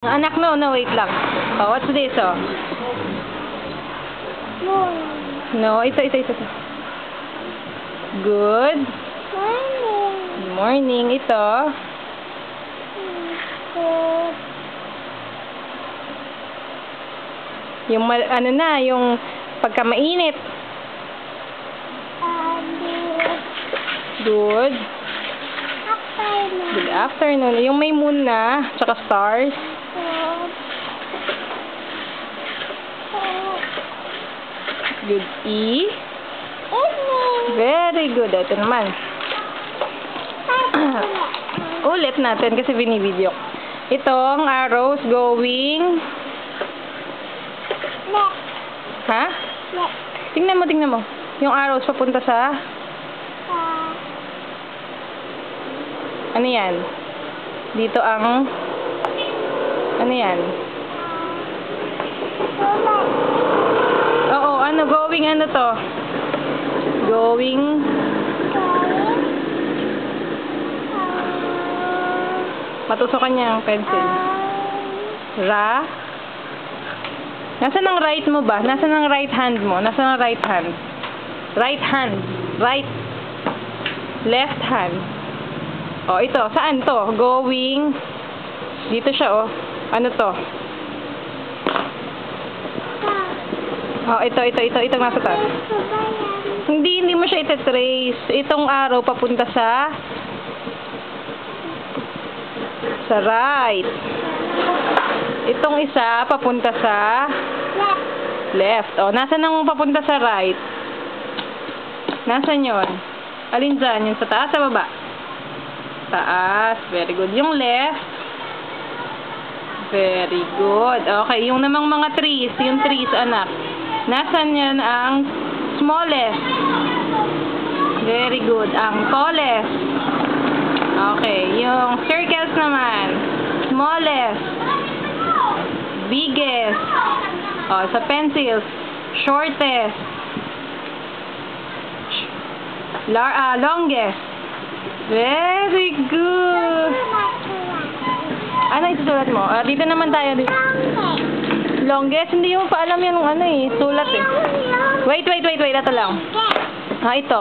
Anak, no, wait lang. Oh, what's this, oh? No, ito. Good. Good morning. Ito. Yung, yung pagka mainit. Good. Good afternoon. Yung may moon na, tsaka stars. Good E. Very good. Ito naman. Ulit natin kasi binibideo. Itong arrows going. Ha? Tingnan mo. Yung arrows papunta sa. Ano yan? Dito ang. Ano yan? Oo, ano, going ano to? Going. Matusokan niya ang pencil. Ra. Nasaan ang right mo ba? Nasaan ang right hand mo? Nasaan ang right hand? Right hand. Right. Left hand. Oh, ito. Saan to? Going. Dito siya, oh. Ano to? Oh, ito. Itong nasa taas. Hindi mo siya ite-trace. Itong arrow papunta sa right. Itong isa papunta sa left. Oh, nasaan ang papunta sa right? Nasaan yun? Alin dyan? Yung sa taas, sa baba? Taas. Very good. Yung left. Very good. Okay, yung namang mga trees. Yung trees, anak. Nasaan yan ang smallest? Very good. Ang tallest. Okay, yung circles naman. Smallest. Biggest. Oh, sa pencils. Shortest. Longest. Very good. Ano isusulat mo? Dito naman tayo. Longest? Hindi mo pa alam yung ano eh. Sulat eh. Wait. Ito lang. Ito.